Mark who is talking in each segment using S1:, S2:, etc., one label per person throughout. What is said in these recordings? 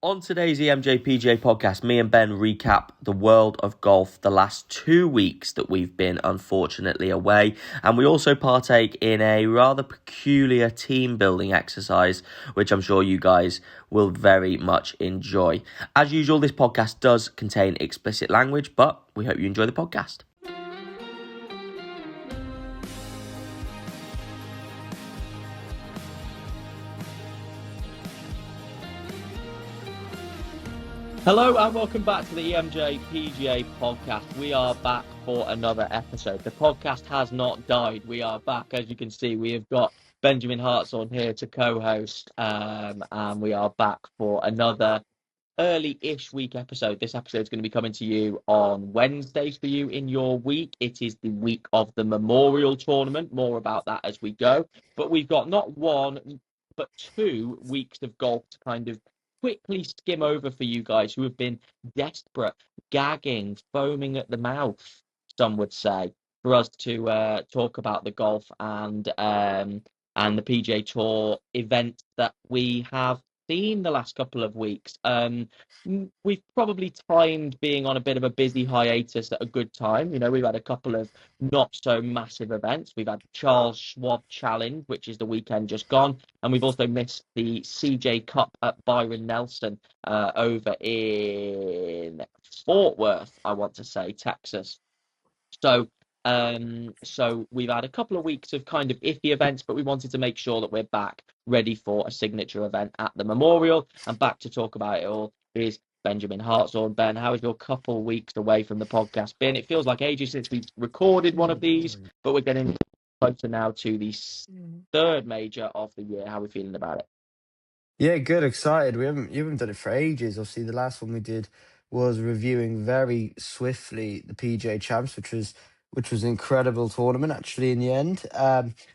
S1: On today's EMJ PGA podcast, me and Ben recap the world of golf the last 2 weeks that we've been unfortunately away, and we also partake in a rather peculiar team building exercise, which I'm sure you guys will very much enjoy. As usual, this podcast does contain explicit language, but we hope you enjoy the podcast. Hello and welcome back to the EMJ PGA podcast. We are back for another episode. The podcast has not died. We are back. As you can see, we have got Benjamin Hartshorn here to co-host, and we are back for another early-ish week episode. This episode is going to be coming to you on Wednesdays for you in your week. It is the week of the Memorial Tournament. More about that as we go. But we've got not one, but 2 weeks of golf to kind of quickly skim over for you guys who have been desperate, gagging, foaming at the mouth, some would say, for us to talk about the golf and the PGA Tour events that we have seen the last couple of weeks. We've probably timed being on a bit of a busy hiatus at a good time. You know, we've had a couple of not so massive events. We've had the Charles Schwab Challenge, which is the weekend just gone, and we've also missed the CJ Cup at Byron Nelson over in Fort Worth, I want to say, Texas. So we've had a couple of weeks of kind of iffy events, but we wanted to make sure that we're back ready for a signature event at the Memorial. And back to talk about it all is Benjamin Hartshorn. Ben, how has your couple weeks away from the podcast been? It feels like ages since we've recorded one of these, but we're getting closer now to the third major of the year. How are we feeling about it?
S2: Yeah, good, excited. You haven't done it for ages. Obviously, the last one we did was reviewing very swiftly the PGA Champs, which was an incredible tournament actually in the end.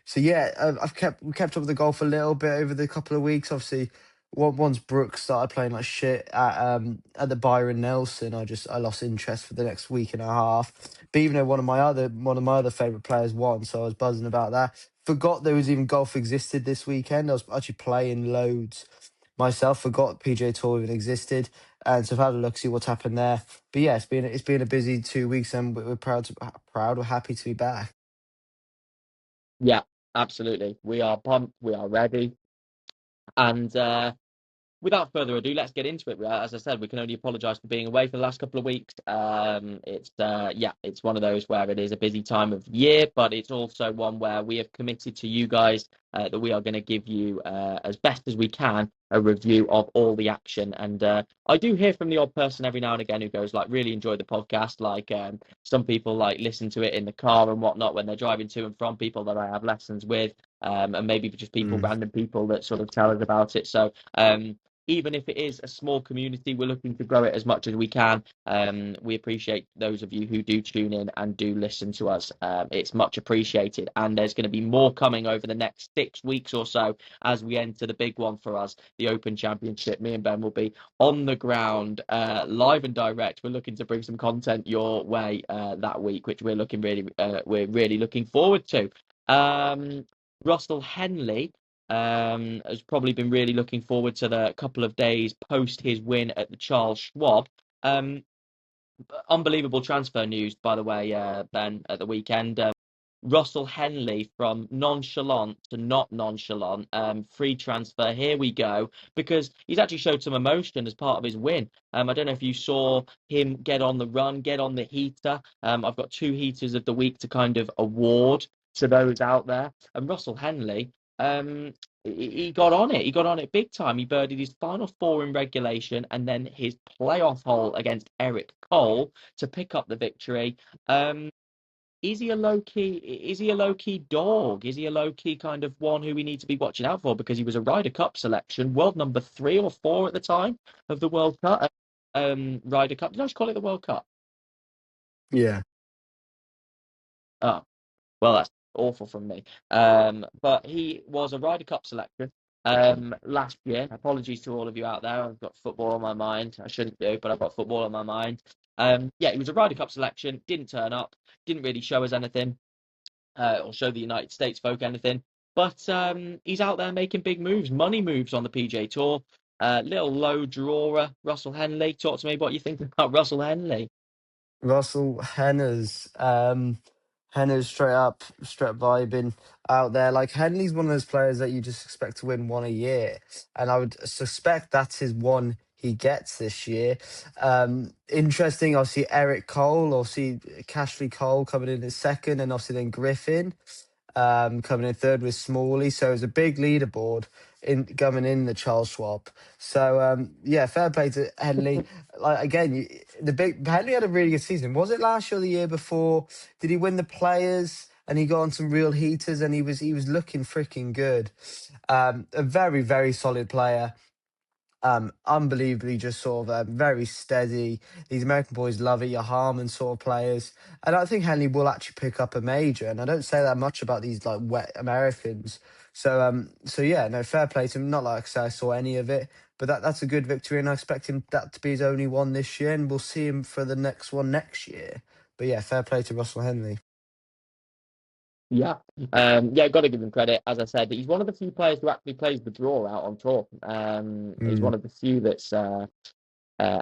S2: So yeah, we kept up with the golf a little bit over the couple of weeks. Obviously, once Brooks started playing like shit at the Byron Nelson, I lost interest for the next week and a half. But even though one of my other favorite players won, so I was buzzing about that. Forgot there was even golf existed this weekend. I was actually playing loads myself. Forgot PGA Tour even existed, and so I've had a look, see what's happened there. But yeah, it's been a busy 2 weeks, and we're we're happy to be back.
S1: Yeah, absolutely. We are pumped. We are ready. And without further ado, let's get into it. As I said, we can only apologise for being away for the last couple of weeks. It's one of those where it is a busy time of year, but it's also one where we have committed to you guys that we are going to give you, as best as we can, a review of all the action. And I do hear from the odd person every now and again who goes, like, really enjoy the podcast. Like, some people like listen to it in the car and whatnot when they're driving to and from, people that I have lessons with, and maybe just people, random people that sort of tell us about it. So even if it is a small community, we're looking to grow it as much as we can. We appreciate those of you who do tune in and do listen to us. It's much appreciated. And there's going to be more coming over the next 6 weeks or so as we enter the big one for us, the Open Championship. Me and Ben will be on the ground, live and direct. We're looking to bring some content your way that week, which we're really looking forward to. Russell Henley has probably been really looking forward to the couple of days post his win at the Charles Schwab. Unbelievable transfer news, by the way, Ben, at the weekend. Russell Henley from nonchalant to not nonchalant, free transfer. Here we go, because he's actually showed some emotion as part of his win. I don't know if you saw him get on the run, get on the heater. I've got 2 heaters of the week to kind of award to those out there. And Russell Henley, he got on it. He got on it big time. He birdied his final 4 in regulation, and then his playoff hole against Eric Cole to pick up the victory. Is he a low key dog? Is he a low key kind of one who we need to be watching out for, because he was a Ryder Cup selection, world number 3 or 4 at the time of the World Cup, Ryder Cup. Did I just call it the World Cup?
S2: Yeah.
S1: Oh, well, that's awful from me. But he was a Ryder Cup selection last year. Apologies to all of you out there. I've got football on my mind. I shouldn't do, but I've got football on my mind. Yeah, he was a Ryder Cup selection. Didn't turn up. Didn't really show us anything, or show the United States folk anything. But he's out there making big moves, money moves on the PGA Tour. Little low drawer, Russell Henley. Talk to me what you think about Russell Henley.
S2: Russell Henner's straight up vibing out there. Like Henley's one of those players that you just expect to win one a year, and I would suspect that's his one he gets this year. Interesting, obviously Eric Cole, obviously Cashley Cole coming in at second, and obviously then Griffin coming in third with Smalley. So it's a big leaderboard in coming in the Charles Schwab. So yeah, fair play to Henley. Like again, the big Henley had a really good season. Was it last year or the year before? Did he win the Players? And he got on some real heaters, and he was looking freaking good. A very very solid player. Unbelievably just sort of very steady. These American boys love it, your Harmon sort of players. And I think Henley will actually pick up a major. And I don't say that much about these like wet Americans. So yeah, no, fair play to him. Not like I saw any of it, but that's a good victory, and I expect him that to be his only one this year, and we'll see him for the next one next year. But yeah, fair play to Russell Henley.
S1: Yeah, yeah, got to give him credit. As I said, he's one of the few players who actually plays the draw out on tour. He's one
S2: Mm,
S1: of the few that's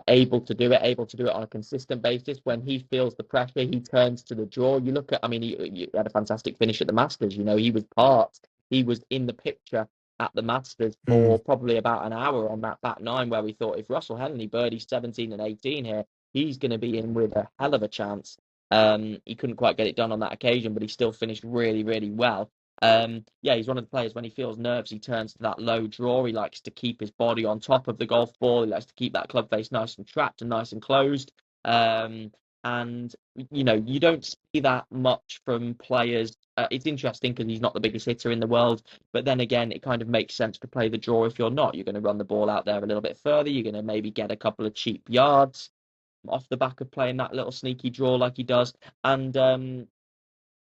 S1: able to do it on a consistent basis. When he feels the pressure, he turns to the draw. You look at, I mean, he had a fantastic finish at the Masters. You know, he was in the picture at the Masters
S2: mm,
S1: for probably about an hour on that back nine, where we thought if Russell Henley birdies 17 and 18 here, he's going to be in with a hell of a chance. He couldn't quite get it done on that occasion, but he still finished really, really well. Yeah, he's one of the players when he feels nerves, he turns to that low draw. He likes to keep his body on top of the golf ball. He likes to keep that club face nice and trapped and nice and closed. And you know, you don't see that much from players. It's interesting because he's not the biggest hitter in the world, but then again, it kind of makes sense to play the draw if you're not. You're going to run the ball out there a little bit further. You're going to maybe get a couple of cheap yards off the back of playing that little sneaky draw like he does. And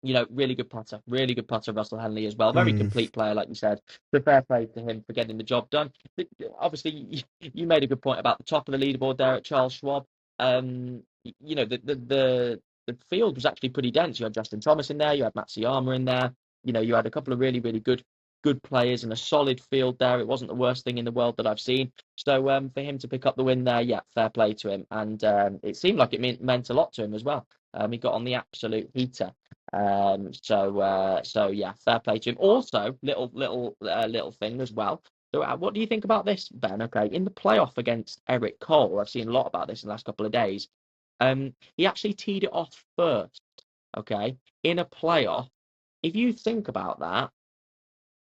S1: you know, really good putter, Russell Henley as well. Very
S2: mm.
S1: complete player, like you said. So fair play to him for getting the job done. Obviously, you made a good point about the top of the leaderboard there at Charles Schwab. You know, the field was actually pretty dense. You had Justin Thomas in there, you had Matsuyama in there. You know, you had a couple of really, really good players and a solid field there. It wasn't the worst thing in the world that I've seen. So for him to pick up the win there, yeah, fair play to him. And it seemed like it meant a lot to him as well. He got on the absolute heater. So yeah, fair play to him. Also, little thing as well. So, what do you think about this, Ben? Okay, in the playoff against Eric Cole, I've seen a lot about this in the last couple of days. He actually teed it off first. Okay, in a playoff. If you think about that,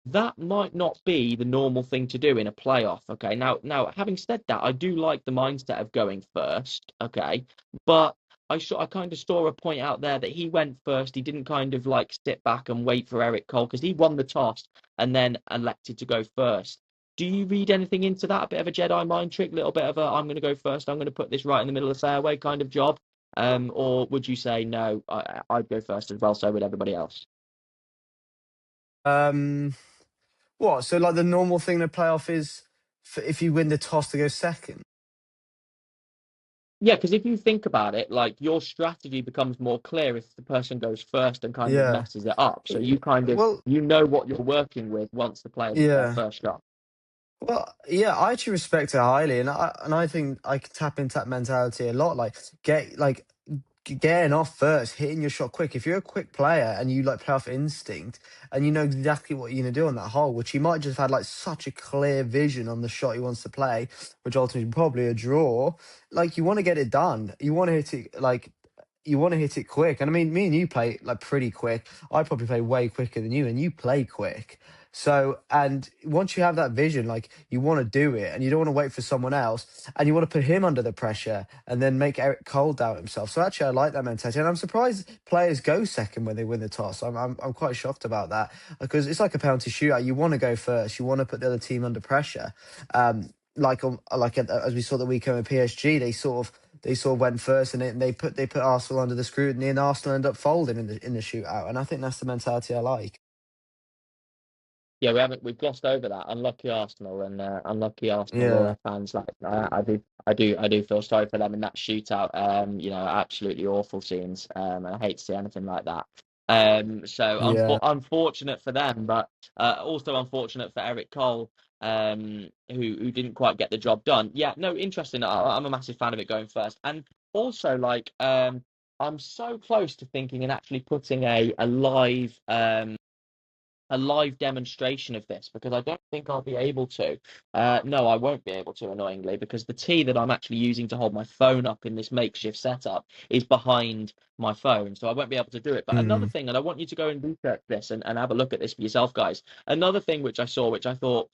S1: that might not be the normal thing to do in a playoff. Okay, now having said that, I do like the mindset of going first. Okay, but I kind of saw a point out there that he went first. He didn't kind of like sit back and wait for Eric Cole because he won the toss and then elected to go first. Do you read anything into that? A bit of a Jedi mind trick, little bit of a I'm going to go first. I'm going to put this right in the middle of the fairway kind of job. Or would you say no? I'd go first as well. So would everybody else.
S2: Um, what? So like the normal thing in a playoff is for if you win the toss to go second.
S1: Yeah, because if you think about it, like your strategy becomes more clear if the person goes first and kind of
S2: Yeah.
S1: messes it up. So you kind of
S2: Well,
S1: you know what you're working with once the player does their
S2: yeah.
S1: first shot.
S2: Well, yeah, I actually respect it highly, and I think I can tap into that mentality a lot. Getting off first, hitting your shot quick. If you're a quick player and you like play off instinct, and you know exactly what you're gonna do on that hole, which he might just have had like such a clear vision on the shot he wants to play, which ultimately probably a draw. Like you want to get it done. You want to hit it like you want to hit it quick. And I mean, me and you play like pretty quick. I probably play way quicker than you, and you play quick. So, and once you have that vision, like you want to do it and you don't want to wait for someone else and you want to put him under the pressure and then make Eric Cole doubt himself. So actually, I like that mentality. And I'm surprised players go second when they win the toss. I'm quite shocked about that because it's like a penalty shootout. You want to go first. You want to put the other team under pressure. As we saw the weekend with PSG, they sort of went first and they put Arsenal under the scrutiny and Arsenal end up folding in the shootout. And I think that's the mentality I like.
S1: Yeah, we've glossed over that. Unlucky Arsenal and unlucky Arsenal
S2: Yeah.
S1: lawyer fans. Like I do feel sorry for them in that shootout. You know, absolutely awful scenes. And I hate to see anything like that. So
S2: Yeah.
S1: unfortunate for them, but also unfortunate for Eric Cole, who didn't quite get the job done. Yeah, no, interesting. I'm a massive fan of it going first, and also like I'm so close to thinking and actually putting a live demonstration of this because I don't think I'll be able to. No, I won't be able to, annoyingly, because the tee that I'm actually using to hold my phone up in this makeshift setup is behind my phone, so I won't be able to do it. But another
S2: Mm,
S1: thing, and I want you to go and research this and have a look at this for yourself, guys. Another thing which I saw, which I thought,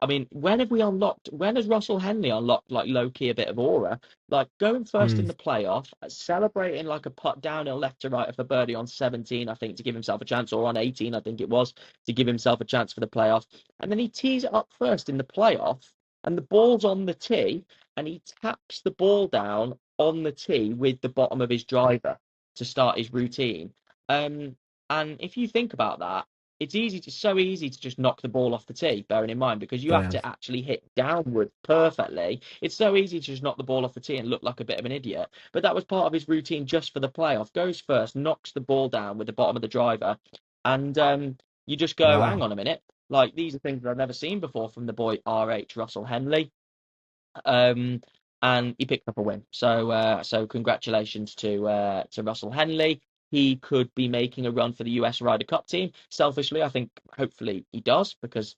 S1: I mean, when have we unlocked? When has Russell Henley unlocked like low key a bit of aura? Like going first in
S2: mm,
S1: the playoff, celebrating like a putt downhill left to right for birdie on 17, I think, to give himself a chance, or on 18, I think it was, to give himself a chance for the playoff. And then he tees it up first in the playoff, and the ball's on the tee, and he taps the ball down on the tee with the bottom of his driver to start his routine. Um, and if you think about that, so easy to just knock the ball off the tee, bearing in mind, because you have
S2: yeah.
S1: to actually hit downward perfectly. It's so easy to just knock the ball off the tee and look like a bit of an idiot. But that was part of his routine just for the playoff. Goes first, knocks the ball down with the bottom of the driver, and you just go, hang
S2: Wow.
S1: on a minute. Like, these are things that I've never seen before from the boy RH Russell Henley. Um, and he picked up a win. So congratulations to Russell Henley. He could be making a run for the US Ryder Cup team. Selfishly, I think hopefully he does, because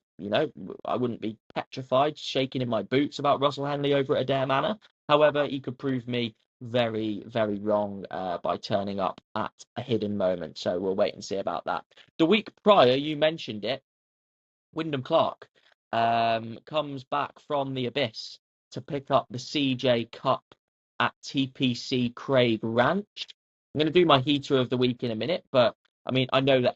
S1: I wouldn't be petrified, shaking in my boots about Russell Henley over at Adair Manor. However, he could prove me very, very wrong by turning up at a hidden moment. So we'll wait and see about that. The week prior, you mentioned it, Wyndham Clark comes back from the abyss to pick up the CJ Cup at TPC Craig Ranch. I'm going to do my heater of the week in a minute, but I mean, I know that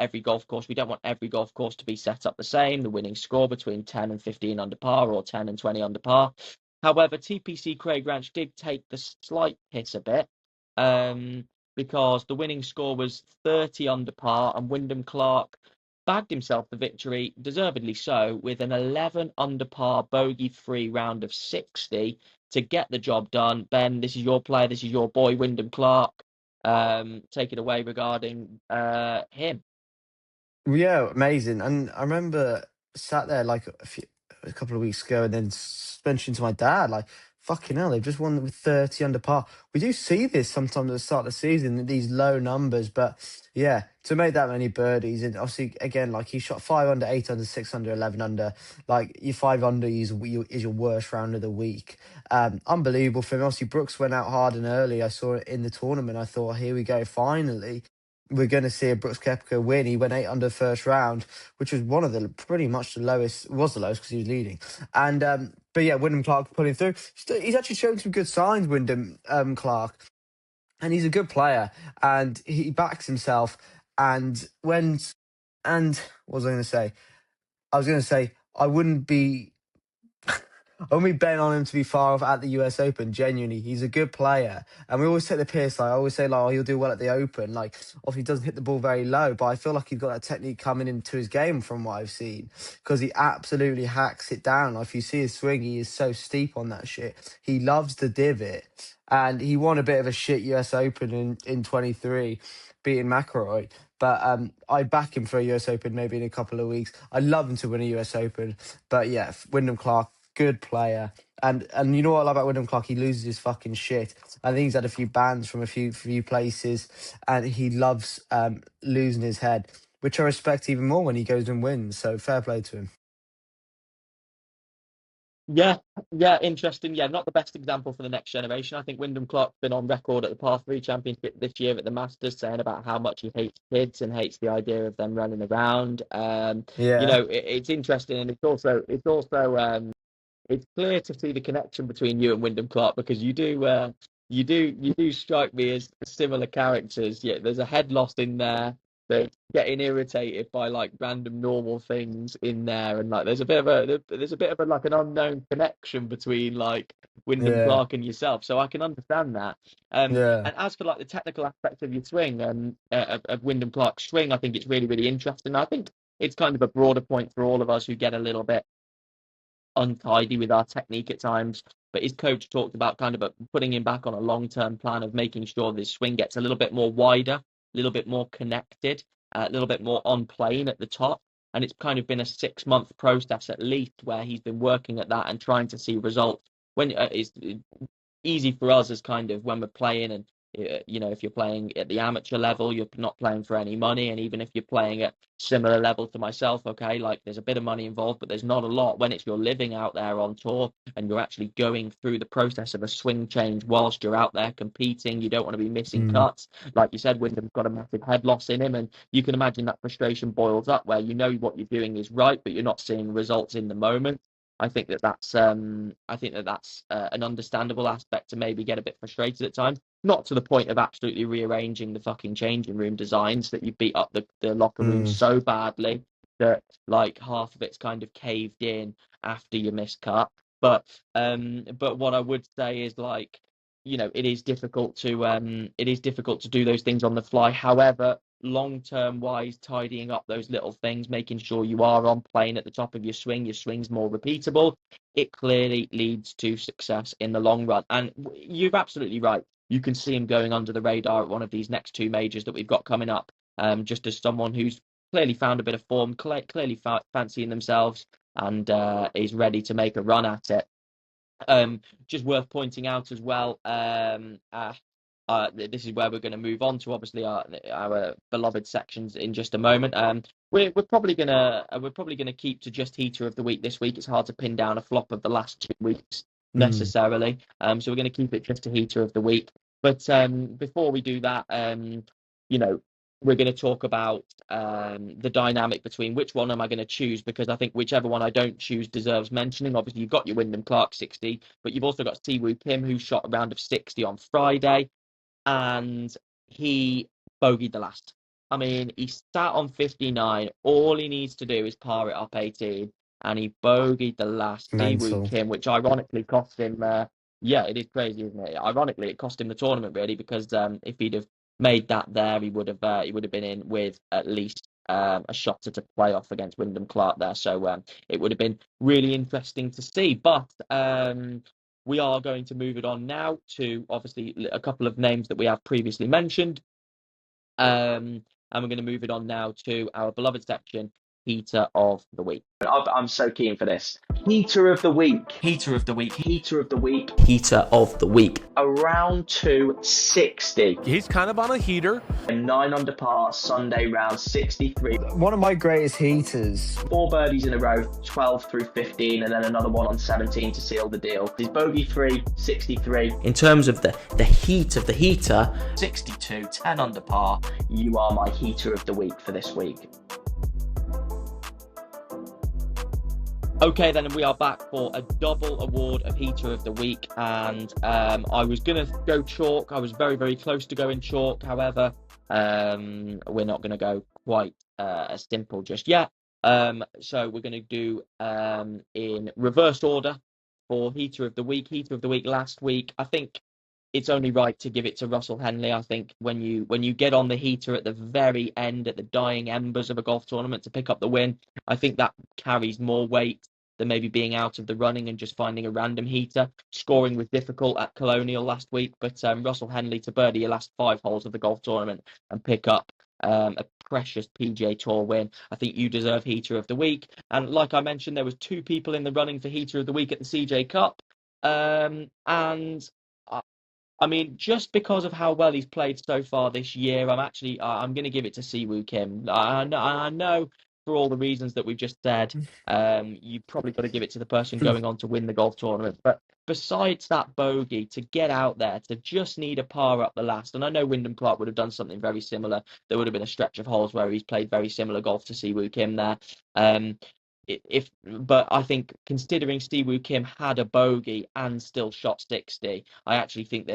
S1: we don't want every golf course to be set up the same, the winning score between 10 and 15 under par or 10 and 20 under par. However, TPC Craig Ranch did take the slight piss a bit, um, because the winning score was 30 under par, and Wyndham Clark bagged himself the victory, deservedly so, with an 11 under par bogey-free round of 60 to get the job done. Ben, this is your player. This is your boy, Wyndham Clark. Take it away regarding him.
S2: Yeah, amazing. And I remember sat there like a couple of weeks ago and then mentioned to my dad, like, fucking hell, they've just won with 30 under par. We do see this sometimes at the start of the season, these low numbers, but yeah, to make that many birdies, and obviously, again, like he shot 5 under, 8 under, 6 under, 11 under, like your 5 under is your worst round of the week. Unbelievable for him. Obviously, Brooks went out hard and early. I saw it in the tournament. I thought, here we go, finally we're going to see a Brooks Koepka win. He went 8 under first round, which was one of the pretty much the lowest, was the lowest because he was leading. And but yeah, Wyndham Clark pulling through. He's actually showing some good signs, Wyndham Clark, and he's a good player, and he backs himself. And and what was I going to say? I was going to say I wouldn't be only bet on him to be far off at the US Open. Genuinely, he's a good player, and we always take the piss. Like I always say, like, oh, he'll do well at the Open. Like, obviously, he doesn't hit the ball very low, but I feel like he's got that technique coming into his game from what I've seen, because he absolutely hacks it down. Like, if you see his swing, he is so steep on that shit. He loves the divot, and he won a bit of a shit US Open in 23, beating McIlroy. But I back him for a US Open maybe in a couple of weeks. I'd love him to win a US Open. But yeah, Wyndham Clark, good player. And you know what I love about Wyndham Clark? He loses his fucking shit. I think he's had a few bans from a few places, and he loves losing his head, which I respect even more when he goes and wins. So fair play to him.
S1: Yeah, yeah, interesting. Yeah, not the best example for the next generation. I think Wyndham Clark's been on record at the Par 3 Championship this year at the Masters, saying about how much he hates kids and hates the idea of them running around.
S2: Yeah,
S1: It's interesting, and it's clear to see the connection between you and Wyndham Clark, because you do strike me as similar characters. Yeah, there's a head lost in there. They're getting irritated by like random normal things in there, and like there's a bit of a like an unknown connection between like Wyndham
S2: yeah,
S1: Clark and yourself. So I can understand that.
S2: yeah.
S1: And as for like the technical aspect of your swing and of Wyndham Clark's swing, I think it's really, really interesting. I think it's kind of a broader point for all of us who get a little bit untidy with our technique at times. But his coach talked about kind of putting him back on a long-term plan of making sure this swing gets a little bit more wider, a little bit more connected, a little bit more on plane at the top. And it's kind of been a 6 month process at least where he's been working at that and trying to see results. When it's easy for us as kind of when we're playing and if you're playing at the amateur level, you're not playing for any money, and even if you're playing at similar level to myself, okay, like there's a bit of money involved, but there's not a lot. When it's your living out there on tour and you're actually going through the process of a swing change whilst you're out there competing, you don't want to be missing cuts. Like you said, Wyndham's got a massive head loss in him, and you can imagine that frustration boils up where you know what you're doing is right, but you're not seeing results in the moment. I think that's an understandable aspect to maybe get a bit frustrated at times. Not to the point of absolutely rearranging the fucking changing room designs that you beat up the locker room so badly that like half of it's kind of caved in after your miscut. But what I would say is like, it is difficult to do those things on the fly. However, long-term wise, tidying up those little things, making sure you are on plane at the top of your swing's more repeatable, it clearly leads to success in the long run. And you're absolutely right. You can see him going under the radar at one of these next two majors that we've got coming up, just as someone who's clearly found a bit of form, clearly fancying themselves, and is ready to make a run at it. Just worth pointing out as well, this is where we're going to move on to obviously our beloved sections in just a moment. We're probably gonna keep to just heater of the week this week. It's hard to pin down a flop of the last 2 weeks necessarily. So we're going to keep it just to heater of the week. But before we do that, we're going to talk about the dynamic between which one am I going to choose, because I think whichever one I don't choose deserves mentioning. Obviously, you've got your Wyndham Clark 60, but you've also got Siwoo Kim, who shot a round of 60 on Friday, and he bogeyed the last. I mean, he sat on 59. All he needs to do is par it up 18, and he bogeyed the last. Siwoo Kim, which ironically cost him. Yeah, it is crazy, isn't it? Ironically, it cost him the tournament really, because if he'd have made that there, he would have been in with at least a shot at a playoff against Wyndham Clark there. So it would have been really interesting to see. But we are going to move it on now to obviously a couple of names that we have previously mentioned. And we're going to move it on now to our beloved section, Heater of the Week. I'm so keen for this. Heater of the Week.
S3: Heater of the Week.
S1: Heater of the Week.
S3: Heater of the Week.
S1: Around 260.
S4: He's kind of on a heater.
S1: 9 under par, Sunday round 63.
S2: One of my greatest heaters.
S1: 4 birdies in a row, 12 through 15, and then another one on 17 to seal the deal. He's bogey free, 63.
S3: In terms of the heat of the heater, 62, 10 under par.
S1: You are my heater of the week for this week. Okay, then we are back for a double award of Heater of the Week, and I was going to go chalk. I was very, very close to going chalk. However, we're not going to go quite as simple just yet. So we're going to do in reverse order for Heater of the Week. Heater of the Week last week, I think it's only right to give it to Russell Henley. I think when you get on the heater at the very end, at the dying embers of a golf tournament to pick up the win, I think that carries more weight than maybe being out of the running and just finding a random heater. Scoring was difficult at Colonial last week, but Russell Henley to birdie your last 5 holes of the golf tournament and pick up a precious PGA Tour win. I think you deserve Heater of the Week. And like I mentioned, there was 2 people in the running for Heater of the Week at the CJ Cup. I mean, just because of how well he's played so far this year, I'm going to give it to Siwoo Kim. I know for all the reasons that we've just said, you probably got to give it to the person going on to win the golf tournament. But besides that bogey, to get out there, to just need a par up the last, and I know Wyndham Clark would have done something very similar. There would have been a stretch of holes where he's played very similar golf to Siwoo Kim there. But I think considering Siwoo Kim had a bogey and still shot 60, I actually think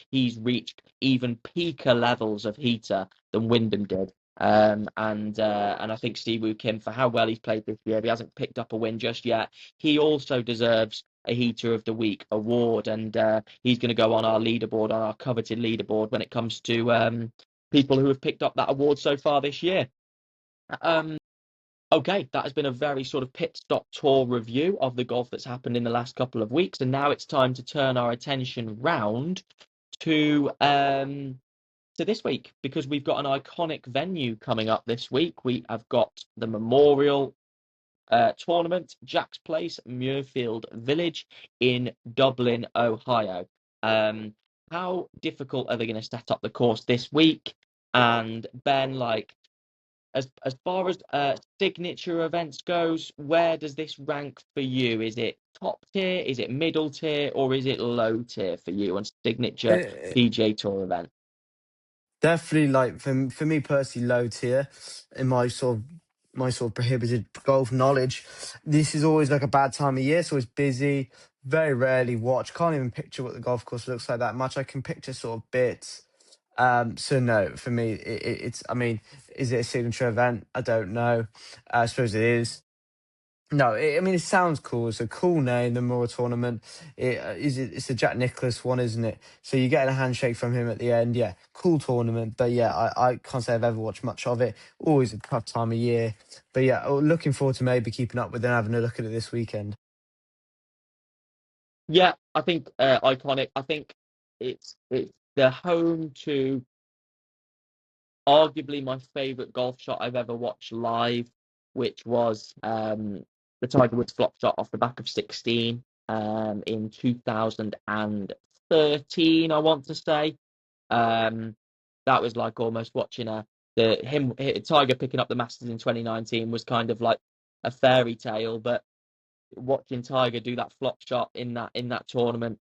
S1: he's reached even peaker levels of heater than Wyndham did. And I think Siwoo Kim, for how well he's played this year, he hasn't picked up a win just yet. He also deserves a Heater of the Week award, and he's going to go on our leaderboard, on our coveted leaderboard, when it comes to people who have picked up that award so far this year. Okay, that has been a very sort of pit stop tour review of the golf that's happened in the last couple of weeks, and now it's time to turn our attention round to to this week, because we've got an iconic venue coming up this week. We have got the Memorial tournament, Jack's Place, Muirfield Village in Dublin, Ohio. How difficult are they going to set up the course this week? And Ben, like, as far as signature events goes, where does this rank for you? Is it top tier? Is it middle tier? Or is it low tier for you on signature
S2: Uh,
S1: PGA Tour event?
S2: Definitely, like for me personally, low tier in my sort of prohibited golf knowledge. This is always like a bad time of year. It's always busy. Very rarely watch. Can't even picture what the golf course looks like that much. I can picture sort of bits. So no, for me, it's. I mean, is it a signature event? I don't know. I suppose it is. No, I mean it sounds cool. It's a cool name, the Memorial Tournament. It's the Jack Nicklaus one, isn't it? So you get a handshake from him at the end. Yeah, cool tournament. But yeah, I can't say I've ever watched much of it. Always a tough time of year. But yeah, looking forward to maybe keeping up with it and having a look at it this weekend.
S1: Yeah, I think iconic. I think it's the home to arguably my favorite golf shot I've ever watched live, which was the Tiger Woods flop shot off the back of 16 in 2013, I want to say. That was like almost watching Tiger picking up the Masters in 2019 was kind of like a fairy tale, but watching Tiger do that flop shot in that tournament,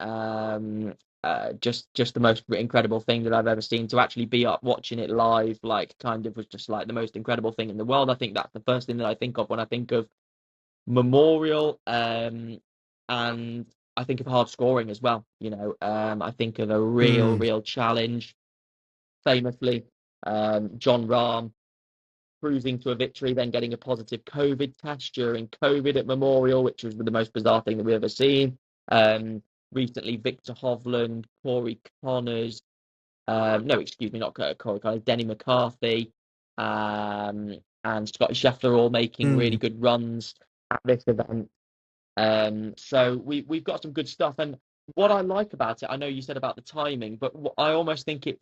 S1: just the most incredible thing that I've ever seen. To actually be up watching it live, like, kind of was just like the most incredible thing in the world. I think that's the first thing that I think of when I think of Memorial, and I think of hard scoring as well. I think of a
S2: Mm,
S1: real challenge. Famously, John Rahm cruising to a victory, then getting a positive COVID test during COVID at Memorial, which was the most bizarre thing that we've ever seen. Recently, Victor Hovland, Corey Connors, no, excuse me, not Corey Connors, Denny McCarthy, and Scotty Scheffler all making really
S2: mm,
S1: good runs at this event. So we've got some good stuff. And what I like about it, I know you said about the timing, but I almost think it's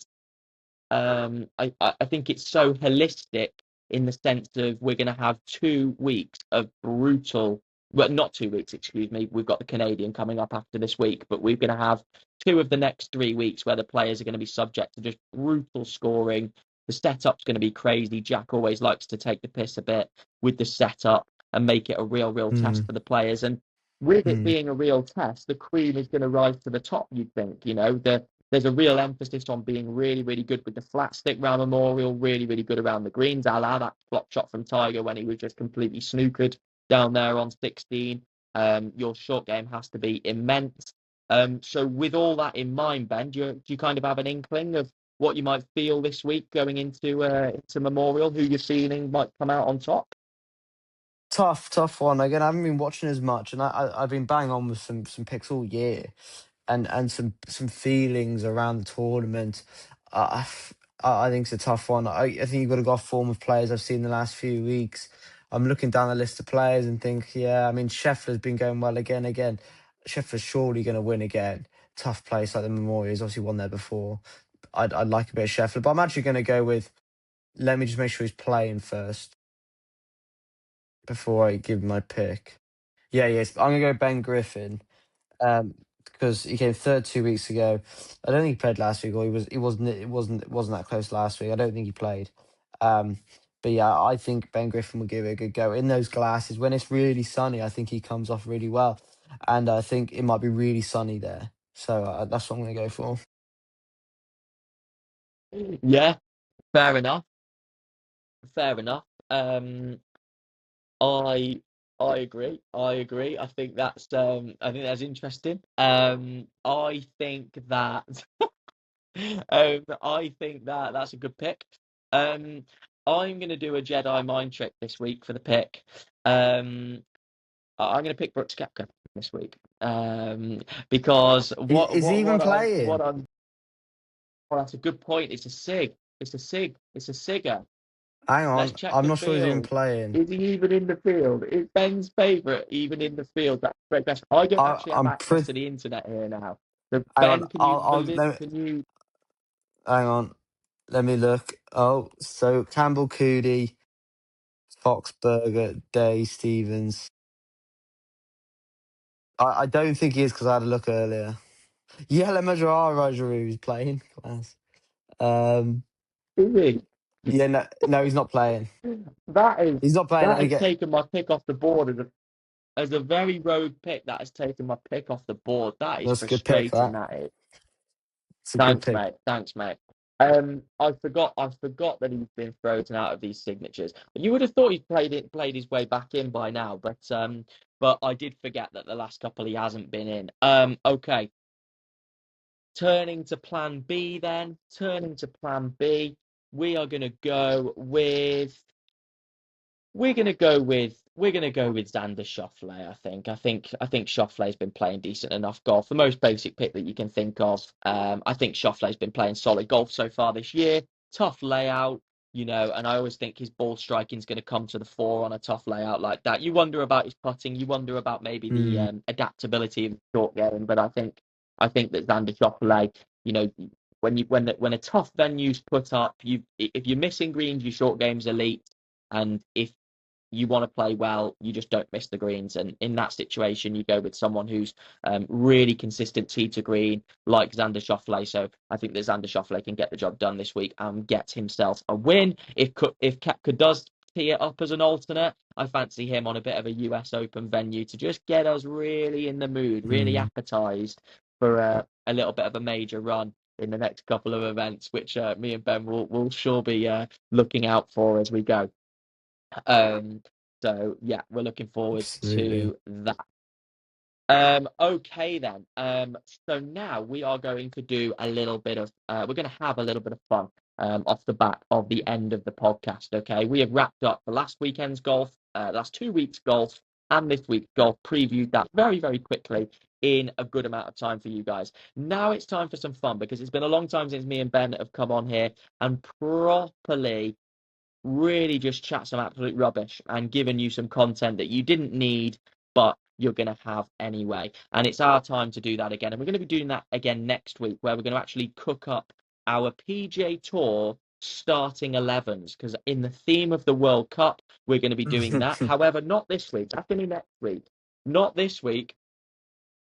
S1: I think it's so holistic in the sense of we're going to have 2 weeks of brutal, well, not 2 weeks, excuse me. We've got the Canadian coming up after this week, but we're going to have two of the next 3 weeks where the players are going to be subject to just brutal scoring. The setup's going to be crazy. Jack always likes to take the piss a bit with the setup and make it a real test
S2: mm,
S1: for the players. And with it
S2: mm,
S1: being a real test, the cream is going to rise to the top, you'd think. There's a real emphasis on being really good with the flat stick round Memorial, really good around the greens, a la that flop shot from Tiger when he was just completely snookered down there on 16. Your short game has to be immense. So with all that in mind, Ben, do you kind of have an inkling of what you might feel this week going into Memorial, who you're feeling might come out on top?
S2: tough one. Again, I haven't been watching as much, and I've been bang on with some picks all year, and some feelings around the tournament. Uh, I think it's a tough one. I think you've got to go off form of players I've seen the last few weeks. I'm looking down the list of players and think, yeah, I mean, Scheffler's been going well again. Scheffler's surely going to win again. Tough place like the Memorial. He's obviously won there before. I'd like a bit of Scheffler, but I'm actually going to go with. Let me just make sure he's playing first before I give my pick. Yeah, yes. I'm gonna go Ben Griffin. Because he came third 2 weeks ago. I don't think he played last week, or it wasn't that close last week. I don't think he played. Um, but yeah, I think Ben Griffin will give it a good go in those glasses when it's really sunny. I think he comes off really well, and I think it might be really sunny there. So that's what I'm gonna go for.
S1: Yeah, fair enough. Fair enough. I I agree. I agree. I think that's interesting. I think that that's a good pick. Um, I'm going to do a Jedi mind trick this week for the pick. I'm going to pick Brooks Koepka this week. Because
S2: Is he even
S1: what
S2: playing?
S1: I'm well, that's a good point. It's a sig. It's a sigger.
S2: Hang
S1: Let's
S2: on,
S1: check
S2: I'm
S1: the
S2: not sure he's even
S1: field.
S2: playing.
S1: Is he even in the field? Is Ben's favourite even in the field? That's a great question. I don't actually have
S2: I'm
S1: access
S2: pretty.
S1: to the internet here now. So
S2: Hang on,
S1: Ben, can you
S2: I'll no,
S1: can you
S2: hang on. Let me look. Oh, so Campbell Coody, Foxberger, Day, Stevens. I don't think he is because I had a look earlier. Yeah, Rajuru is playing. Class. Um,
S1: Really?
S2: yeah, no, he's not playing.
S1: That is
S2: He's not playing.
S1: that
S2: And
S1: has
S2: again,
S1: taken my pick off the board as a very rogue pick. That has taken my pick off the board. That is
S2: that's a good pick.
S1: frustrating.
S2: That
S1: That is.
S2: it's a good
S1: Thanks,
S2: pick.
S1: mate. Thanks, mate. I forgot that he's been frozen out of these signatures. You would have thought he's played his way back in by now, but I did forget that the last couple he hasn't been in. Okay. Turning to plan B then. Turning to plan B, we are gonna go with we're gonna go with Xander Schauffele. I think Schauffele's been playing decent enough golf. The most basic pick that you can think of. I think Schauffele's been playing solid golf so far this year. Tough layout, and I always think his ball striking is going to come to the fore on a tough layout like that. You wonder about his putting. You wonder about maybe the
S2: Mm.
S1: adaptability of the short game. But I think that Xander Schauffele, you know. When a tough venue's put up, if you're missing greens, your short game's elite, and if you want to play well, you just don't miss the greens. And in that situation, you go with someone who's really consistent tee to green, like Xander Schauffele. So I think that Xander Schauffele can get the job done this week and get himself a win. If Koepka does tee it up as an alternate, I fancy him on a bit of a US Open venue to just get us really in the mood, really
S2: Mm.
S1: appetized for a little bit of a major run in the next couple of events, which me and Ben will sure be looking out for as we go. Um, so yeah, we're looking forward
S2: Absolutely.
S1: to that. Okay then. So now we are going to do a little bit of we're going to have a little bit of fun off the back of the end of the podcast. Okay, we have wrapped up the last weekend's golf, last 2 weeks golf, and this week's golf. Previewed that very very quickly in a good amount of time for you guys. Now it's time for some fun because it's been a long time since me and Ben have come on here and properly really just chat some absolute rubbish and giving you some content that you didn't need, but you're going to have anyway. And it's our time to do that again. And we're going to be doing that again next week, where we're going to actually cook up our PGA Tour starting 11s, because in the theme of the World Cup, we're going to be doing that. However, not this week. That's going to be next week. Not this week.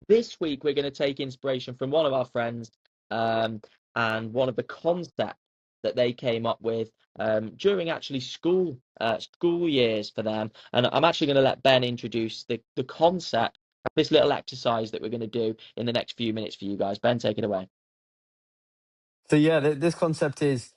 S1: This week, we're going to take inspiration from one of our friends and one of the concepts that they came up with during actually school years for them. And I'm actually going to let Ben introduce the concept, this little exercise that we're going to do in the next few minutes for you guys. Ben, take it away.
S2: So yeah, this concept is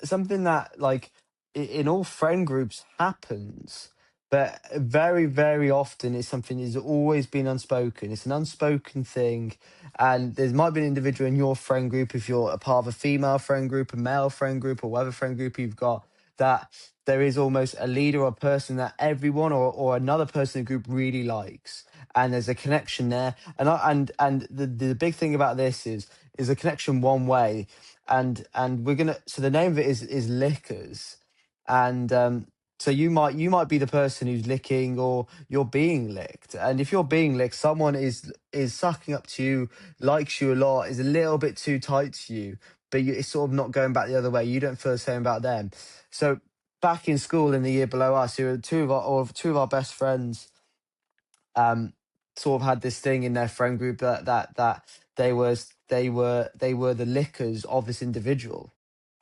S2: something that like in all friend groups happens, but very very often it's something that's always been unspoken. It's an unspoken thing, and there might be an individual in your friend group, if you're a part of a female friend group, a male friend group, or whatever friend group you've got, that there is almost a leader or a person that everyone or another person in the group really likes, and there's a connection there. And the big thing about this is a connection one way, and we're gonna, so the name of it is lickers. And so you might be the person who's licking, or you're being licked. And if you're being licked, someone is sucking up to you, likes you a lot, is a little bit too tight to you, but it's sort of not going back the other way. You don't feel the same about them. So back in school in the year below us, who were two of our best friends, sort of had this thing in their friend group that they were the lickers of this individual,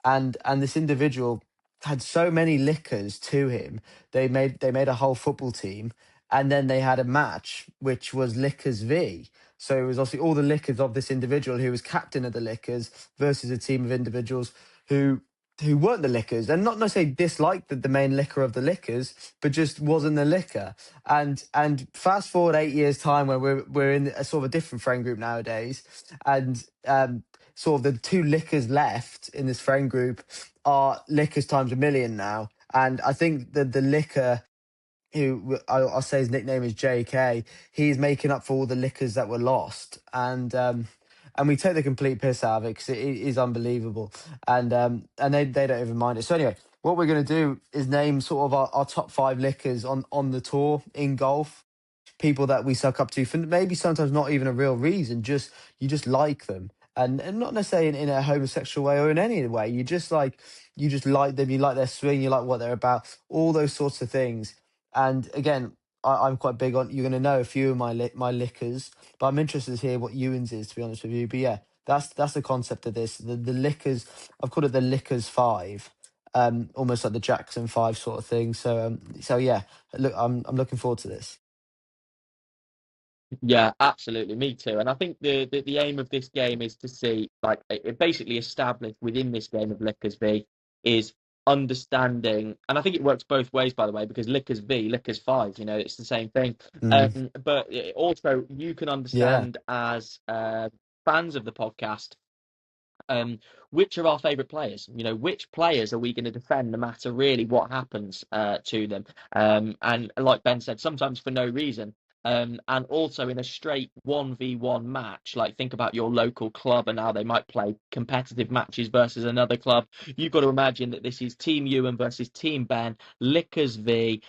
S2: and this individual had so many lickers to him. They made a whole football team, and then they had a match which was lickers v. So it was obviously all the lickers of this individual who was captain of the lickers versus a team of individuals who weren't the lickers, and not necessarily disliked the main licker of the lickers, but just wasn't the licker. And fast forward 8 years time, when we're in a sort of a different friend group nowadays, and sort of the two lickers left in this friend group are lickers times a million now. And I think that the licker, who I'll say his nickname is JK, he's making up for all the lickers that were lost. And we take the complete piss out of it because it is unbelievable. And they don't even mind it. So anyway, what we're going to do is name sort of our top five lickers on the tour in golf. People that we suck up to for maybe sometimes not even a real reason, just you just like them. and not necessarily in a homosexual way or in any way. You just like them, you like their swing, you like what they're about, all those sorts of things. And again, I'm quite big on. You're going to know a few of my liquors, but I'm interested to hear what Ewan's is, to be honest with you. But yeah, that's the concept of this. The liquors, I've called it the liquors five, almost like the Jackson Five sort of thing. So yeah, look, I'm looking forward to this.
S1: Yeah, absolutely. Me too. And I think the aim of this game is to see, like, it basically established within this game of Lickers V is understanding, and I think it works both ways, by the way, because Lickers V, Lickers 5, it's the same thing.
S2: Mm,
S1: But also, you can
S2: yeah.
S1: understand as fans of the podcast, which are our favourite players? Which players are we going to defend no matter really what happens to them? And like Ben said, sometimes for no reason. And also in a straight 1v1 match, like think about your local club and how they might play competitive matches versus another club. You've got to imagine that this is Team Euan versus Team Ben, Lickers V,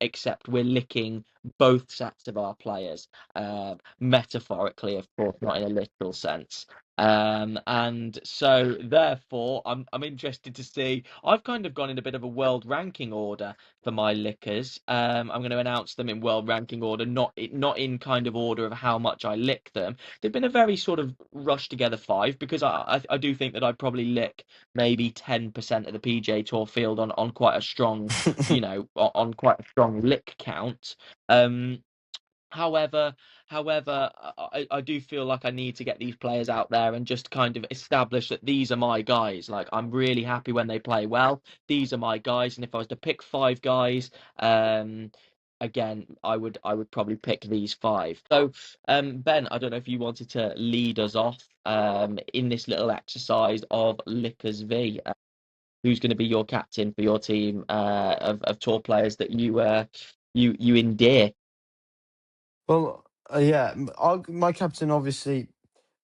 S1: except we're licking both sets of our players, metaphorically, of course, not in a literal sense. And so therefore I'm interested to see. I've kind of gone in a bit of a world ranking order for my liquors. I'm going to announce them in world ranking order, not in kind of order of how much I lick them. They've been a very sort of rushed together five, because I do think that I'd probably lick maybe 10% of the PGA Tour field on quite a strong, on quite a strong lick count. Um, However, I do feel like I need to get these players out there and just kind of establish that these are my guys. Like, I'm really happy when they play well. These are my guys, and if I was to pick five guys, again, I would probably pick these five. So, Ben, I don't know if you wanted to lead us off in this little exercise of Lickers V. Who's going to be your captain for your team of tour players that you endear?
S2: Well, yeah, my captain obviously,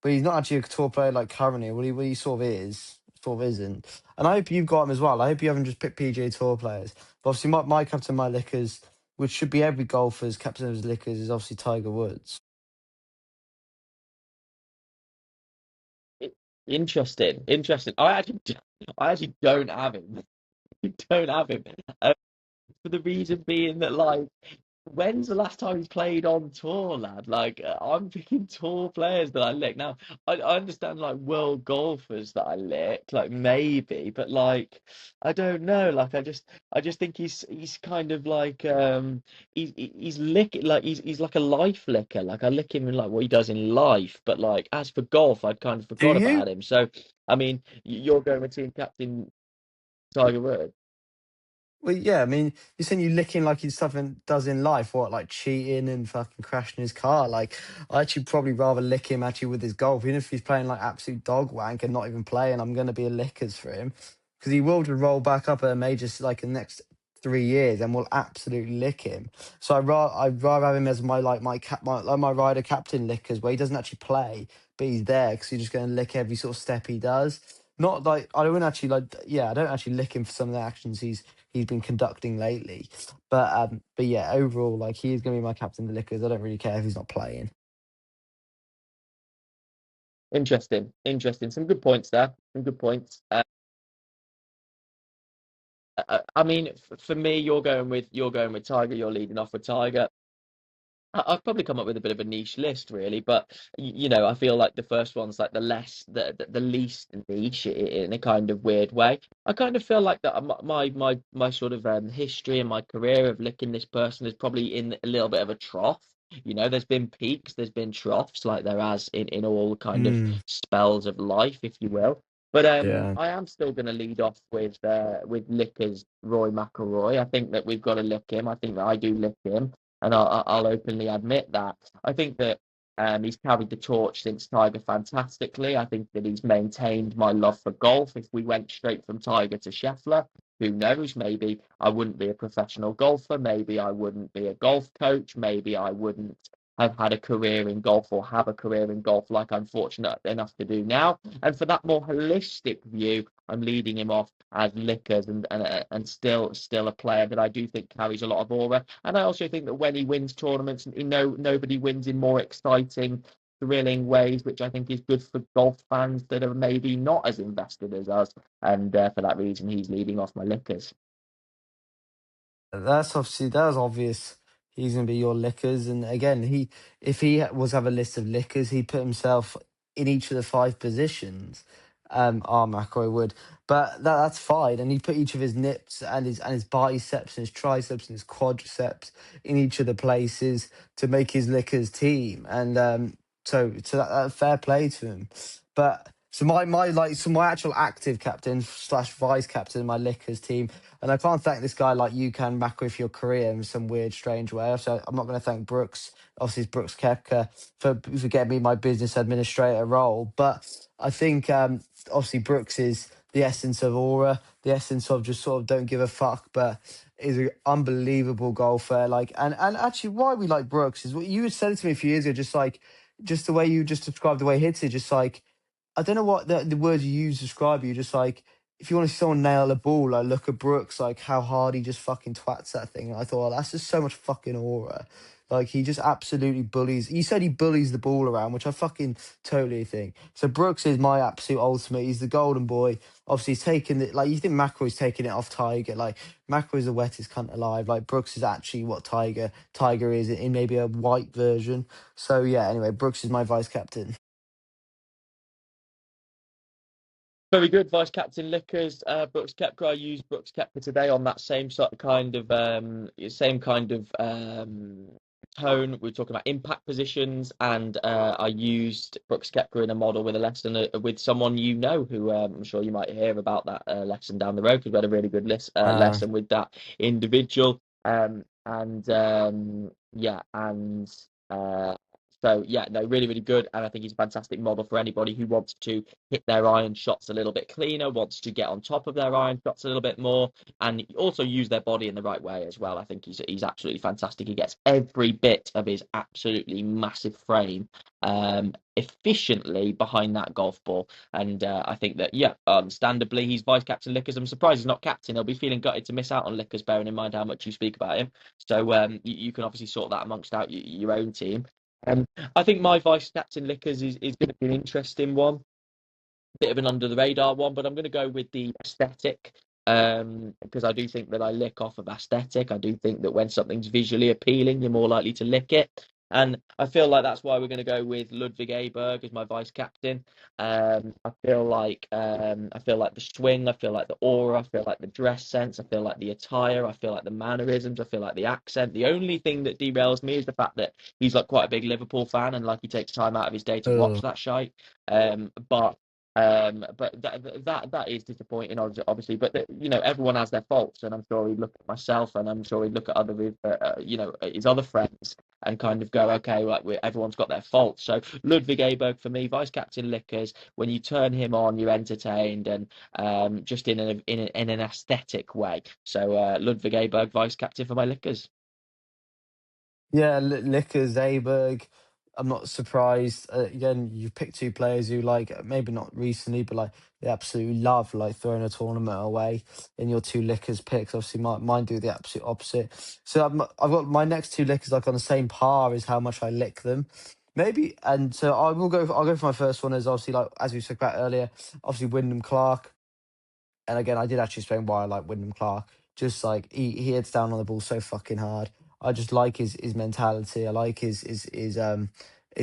S2: but he's not actually a tour player like currently. What he sort of is, sort of isn't. And I hope you've got him as well. I hope you haven't just picked PGA Tour players. But obviously, my captain, my liquors, which should be every golfer's captain of his liquors, is obviously Tiger Woods.
S1: Interesting. I actually don't have him. Don't have him. For the reason being that, like, when's the last time he played on tour, lad? Like, I'm picking tour players that I lick. Now, I understand, like, world golfers that I lick, like, maybe, but, like, I don't know. Like, I just think he's kind of like, he's lick like he's like a life licker. Like, I lick him in, like, what he does in life, but, like, as for golf, I'd kind of
S2: Do
S1: forgot
S2: you?
S1: about him. So, I mean, you're going with team captain Tiger Woods.
S2: Well, yeah, I mean, you're saying you licking like he's something does in life, what, like cheating and fucking crashing his car? Like, I actually probably rather lick him actually with his golf, even if he's playing like absolute dog wank and not even playing. I'm going to be a lickers for him because he will just roll back up at a major like in the next 3 years and will absolutely lick him. So I'd rather have him as my rider captain lickers, where he doesn't actually play, but he's there because he's just going to lick every sort of step he does. Not like I don't actually like, yeah, I don't actually lick him for some of the actions he's been conducting lately. But yeah, overall, like he is going to be my captain of the Lickers. I don't really care if he's not playing.
S1: Interesting. Some good points there. Some good points. I mean, for me, you're going with Tiger. You're leading off with Tiger. I've probably come up with a bit of a niche list, really, but I feel like the first one's like the least niche in a kind of weird way. I kind of feel like that my sort of history and my career of licking this person is probably in a little bit of a trough. There's been peaks, there's been troughs, like there has in all kind of
S2: Mm,
S1: spells of life, if you will. But
S2: yeah.
S1: I am still going to lead off with Lickers Roy McIlroy. I think that we've got to lick him. I think that I do lick him, and I'll openly admit that. I think that he's carried the torch since Tiger fantastically. I think that he's maintained my love for golf. If we went straight from Tiger to Scheffler, who knows? Maybe I wouldn't be a professional golfer. Maybe I wouldn't be a golf coach. Maybe I wouldn't have had a career in golf or have a career in golf like I'm fortunate enough to do now. And for that more holistic view, I'm leading him off as Lickers and still a player that I do think carries a lot of aura. And I also think that when he wins tournaments, nobody wins in more exciting thrilling ways, which I think is good for golf fans that are maybe not as invested as us. And for that reason, he's leading off my lickers.
S2: That was obvious. He's gonna be your lickers, and again, if he was to have a list of lickers, he'd put himself in each of the five positions. McIlroy would, but that's fine. And he put each of his nips and his biceps and his triceps and his quadriceps in each of the places to make his lickers team. And that fair play to him. But so my actual active captain slash vice captain in my lickers team. And I can't thank this guy like you can, Macro, for your career in some weird, strange way. So I'm not going to thank Brooks, obviously it's Brooks Koepka, for getting me my business administrator role. But I think obviously Brooks is the essence of aura, the essence of just sort of don't give a fuck, but is an unbelievable golfer. Like, and actually, why we like Brooks is what you had said it to me a few years ago. Just the way you just described the way he hits it, just like I don't know what the words you use to describe you. Just like if you want to see someone nail a ball, like look at Brooks, like how hard he just fucking twats that thing. And I thought, oh, that's just so much fucking aura. Like he just absolutely bullies. You said he bullies the ball around, which I fucking totally think. So Brooks is my absolute ultimate. He's the golden boy. Obviously, he's taking it. Like you think McIlroy's taking it off Tiger. Like McIlroy's the wettest cunt alive. Like Brooks is actually what Tiger is in maybe a white version. So yeah. Anyway, Brooks is my vice captain.
S1: Very good, Vice Captain Lickers. Brooks Koepka. I used Brooks Koepka today on that same kind of tone. We are talking about impact positions, and I used Brooks Koepka in a model with a lesson with someone who I'm sure you might hear about that lesson down the road because we had a really good lesson with that individual. So yeah, no, really, really good, and I think he's a fantastic model for anybody who wants to hit their iron shots a little bit cleaner, wants to get on top of their iron shots a little bit more, and also use their body in the right way as well. I think he's absolutely fantastic. He gets every bit of his absolutely massive frame efficiently behind that golf ball, and I think that understandably he's vice captain Lickers. I'm surprised he's not captain. He'll be feeling gutted to miss out on Lickers, bearing in mind how much you speak about him. So you can obviously sort that amongst your own team. I think my vice captain Lickers is going to be an interesting one, bit of an under the radar one, but I'm going to go with the aesthetic because I do think that I lick off of aesthetic. I do think that when something's visually appealing, you're more likely to lick it. And I feel like that's why we're going to go with Ludwig Aberg as my vice captain. I feel like the swing, I feel like the aura, I feel like the dress sense, I feel like the attire, I feel like the mannerisms, I feel like the accent. The only thing that derails me is the fact that he's like quite a big Liverpool fan and like he takes time out of his day to watch that shite. But that is disappointing, obviously. But everyone has their faults, and I'm sure he'd look at myself, and I'm sure he'd look at his other friends, and kind of go, okay, like everyone's got their faults. So Ludwig Aberg for me, vice captain Lickers. When you turn him on, you're entertained, and just in an aesthetic way. So Ludwig Aberg, vice captain for my Lickers.
S2: Yeah, Lickers, Aberg. I'm not surprised. Again, you picked two players who like maybe not recently, but like they absolutely love like throwing a tournament away in your two Lickers picks. Obviously, mine do the absolute opposite. So I've got my next two Lickers like on the same par as how much I lick them. Maybe, and so I'll go for my first one as obviously like as we spoke about earlier, obviously Wyndham Clark. And again, I did actually explain why I like Wyndham Clark. Just like he hits down on the ball so fucking hard. I just like his mentality. I like his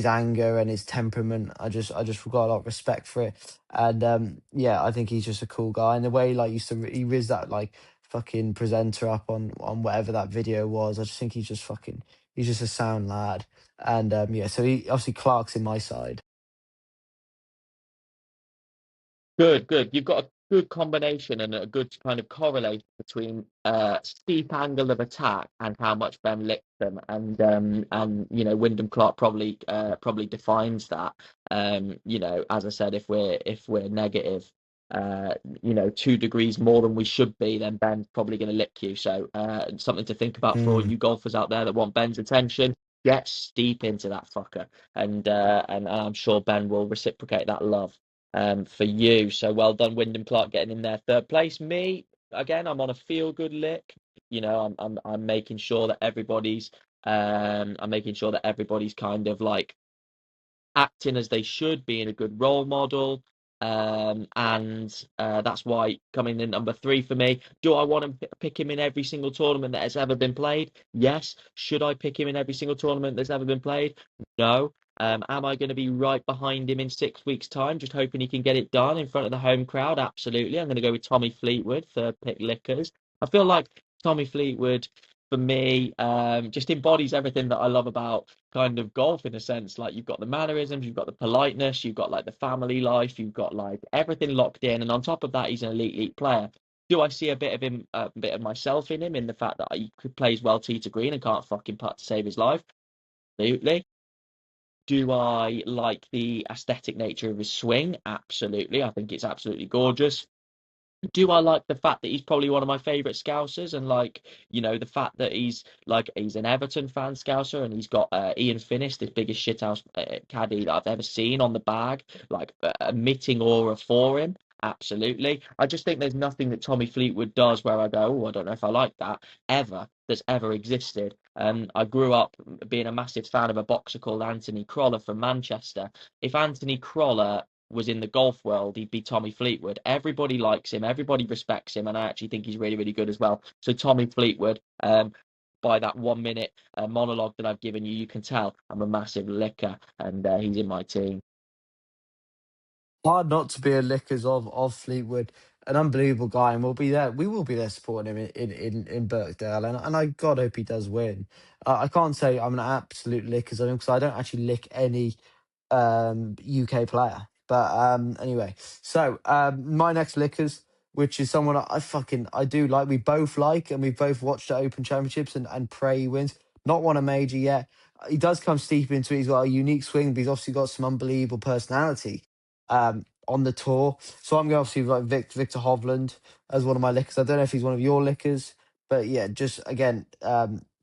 S2: anger and his temperament. I just got a lot of respect for it. And I think he's just a cool guy. And the way like he riz that like fucking presenter up on whatever that video was. I just think he's just a sound lad. And so he obviously Clark's in my side.
S1: Good. You've got a good combination and a good kind of correlation between steep angle of attack and how much Ben licks them, and Wyndham Clark probably defines that. As I said, if we're negative, 2 degrees more than we should be, then Ben's probably going to lick you. So something to think about for all you golfers out there that want Ben's attention. Get steep into that fucker, and I'm sure Ben will reciprocate that love for you. So well done, Wyndham Clark, getting in there third place. Me again, I'm on a feel good lick. I'm making sure that everybody's kind of like acting as they should, being a good role model. And that's why coming in number 3 for me. Do I want to pick him in every single tournament that has ever been played? Yes. Should I pick him in every single tournament that's ever been played? No. Am I going to be right behind him in 6 weeks' time, just hoping he can get it done in front of the home crowd? Absolutely. I'm going to go with Tommy Fleetwood for pick Lickers. I feel like Tommy Fleetwood, for me, just embodies everything that I love about kind of golf, in a sense. Like, you've got the mannerisms, you've got the politeness, you've got like the family life, you've got like everything locked in, and on top of that, he's an elite player. Do I see a bit of him, a bit of myself in him, in the fact that he plays well tee to green and can't fucking putt to save his life? Absolutely. Do I like the aesthetic nature of his swing? Absolutely. I think it's absolutely gorgeous. Do I like the fact that he's probably one of my favourite Scousers, and like, the fact that he's an Everton fan Scouser, and he's got Ian Finnis, this biggest shithouse caddy that I've ever seen, on the bag, like emitting aura for him. Absolutely. I just think there's nothing that Tommy Fleetwood does where I go, oh, I don't know if I like that, that's ever existed. I grew up being a massive fan of a boxer called Anthony Crolla from Manchester. If Anthony Crolla was in the golf world, he'd be Tommy Fleetwood. Everybody likes him, everybody respects him, and I actually think he's really good as well. So Tommy Fleetwood, by that 1 minute monologue that I've given you, you can tell I'm a massive licker, and he's in my team.
S2: Hard not to be a lickers of Fleetwood, an unbelievable guy, and we'll be there. We will be there supporting him in Birkdale, and I God hope he does win. I can't say I'm an absolute lickers of him because I don't actually lick any UK player. But anyway, so my next lickers, which is someone I do like. We both like, and we both watched the Open Championships and pray he wins. Not won a major yet. He does come steep into it. He's got a unique swing, but he's obviously got some unbelievable personality on the tour. So I'm going obviously like Victor Hovland as one of my lickers. I don't know if he's one of your lickers, but yeah, just again,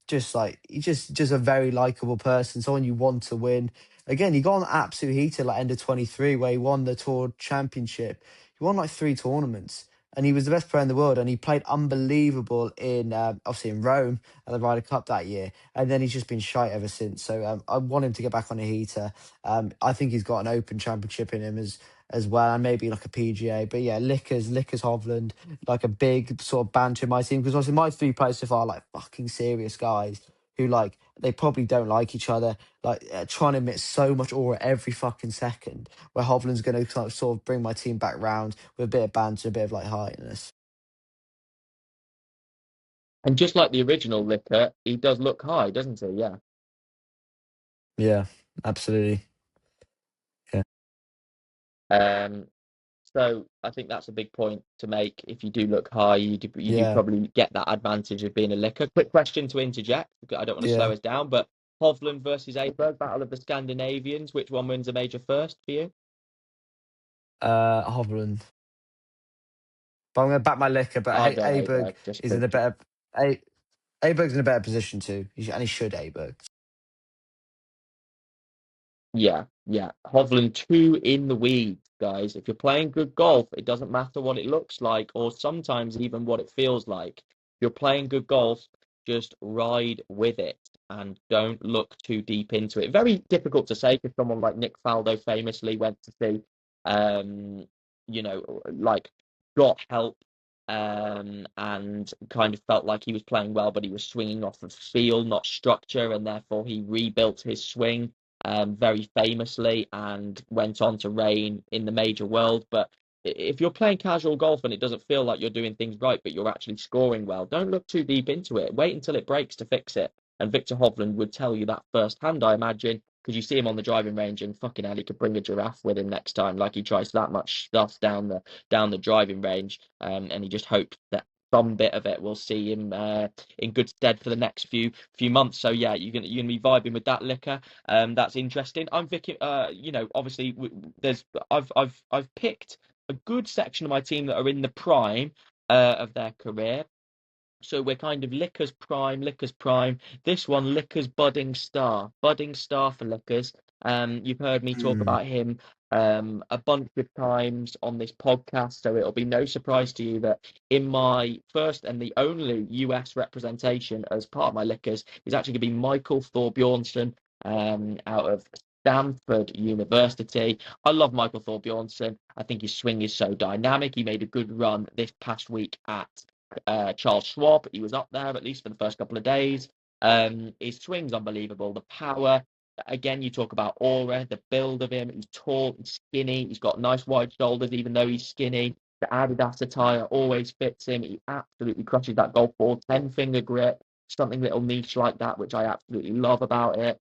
S2: just like he's just a very likable person, someone you want to win. Again, he got on absolute heater like end of 23 where he won the tour championship. He won like 3 tournaments. And he was the best player in the world, and he played unbelievable in obviously in Rome at the Ryder Cup that year. And then he's just been shite ever since. So I want him to get back on a heater. I think he's got an Open Championship in him as well, and maybe like a PGA. But yeah, Lickers Hovland, like a big sort of banter in my team, because obviously my 3 players so far are like fucking serious guys who like they probably don't like each other, like trying to emit so much aura every fucking second. Where Hovland's going to sort of bring my team back round with a bit of banter, a bit of like heartiness.
S1: And just like the original licker, he does look high, doesn't he? Yeah.
S2: Yeah, absolutely. Yeah,
S1: Um, So I think that's a big point to make. If you do look high, you do
S2: yeah,
S1: probably get that advantage of being a licker. Quick question to interject, because I don't want to slow
S2: yeah.
S1: us down, but Hovland versus Aberg, Battle of the Scandinavians, which one wins a major first for you?
S2: Hovland. But I'm going to back my liquor. But
S1: I'll go
S2: Aberg
S1: Aberg, just
S2: is in
S1: because.
S2: a better. Aberg's in a better position too, and he should Aberg.
S1: Yeah. Hovland 2 in the weeds, guys. If you're playing good golf, it doesn't matter what it looks like, or sometimes even what it feels like. If you're playing good golf, just ride with it and don't look too deep into it. Very difficult to say, because someone like Nick Faldo famously went to see, um, like, got help, and kind of felt like he was playing well, but he was swinging off of feel, not structure, and therefore he rebuilt his swing very famously, and went on to reign in the major world. But if you're playing casual golf and it doesn't feel like you're doing things right, but you're actually scoring well, don't look too deep into it. Wait until it breaks to fix it. And Victor Hovland would tell you that firsthand, I imagine, because you see him on the driving range, and fucking hell, he could bring a giraffe with him next time. Like, he tries that much stuff down the driving range, and he just hopes that some bit of it will see him in good stead for the next few months. So yeah, you're gonna be vibing with that liquor. That's interesting. I'm Vicky. Obviously, I've picked a good section of my team that are in the prime of their career. So we're kind of Lickers Prime. This one, Lickers Budding Star for Lickers. You've heard me talk
S2: Mm.
S1: about him a bunch of times on this podcast, so it'll be no surprise to you that in my first and the only US representation as part of my Lickers is actually going to be Michael Thorbjornsen, out of Stanford University. I love Michael Thorbjornsen. I think his swing is so dynamic. He made a good run this past week at Charles Schwab. He was up there at least for the first couple of days. His swing's unbelievable. The power. Again, you talk about aura, the build of him. He's tall, he's skinny. He's got nice wide shoulders, even though he's skinny. The Adidas attire always fits him. He absolutely crushes that golf ball. 10-finger grip, something little niche like that, which I absolutely love about it.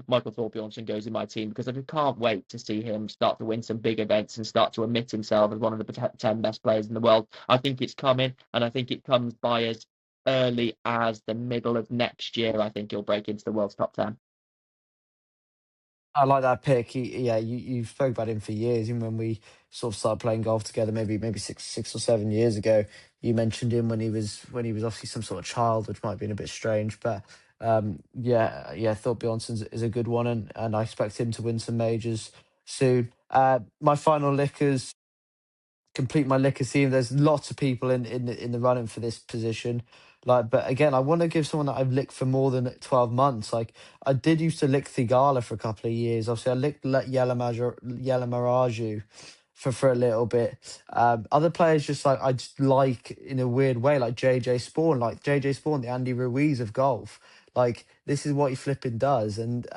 S1: Michael Thorbjornsen goes in my team because I just can't wait to see him start to win some big events and start to admit himself as one of the 10 best players in the world. I think it's coming, and I think it comes by as early as the middle of next year. I think he'll break into the world's top 10.
S2: I like that pick. Yeah, you spoke about him for years, even when we sort of started playing golf together, maybe 6 or 7 years ago. You mentioned him when he was obviously some sort of child, which might have been a bit strange, but yeah, Thought Bjornsson is a good one, and I expect him to win some majors soon. My final lickers complete my liquor team. There's lots of people in the running for this position. Like, but again, I want to give someone that I've licked for more than 12 months. Like, I did used to lick Thigala for a couple of years. Obviously, I licked Yella Maraju for a little bit. Other players just like I just like in a weird way, like JJ Spawn, the Andy Ruiz of golf. Like, this is what he flipping does, and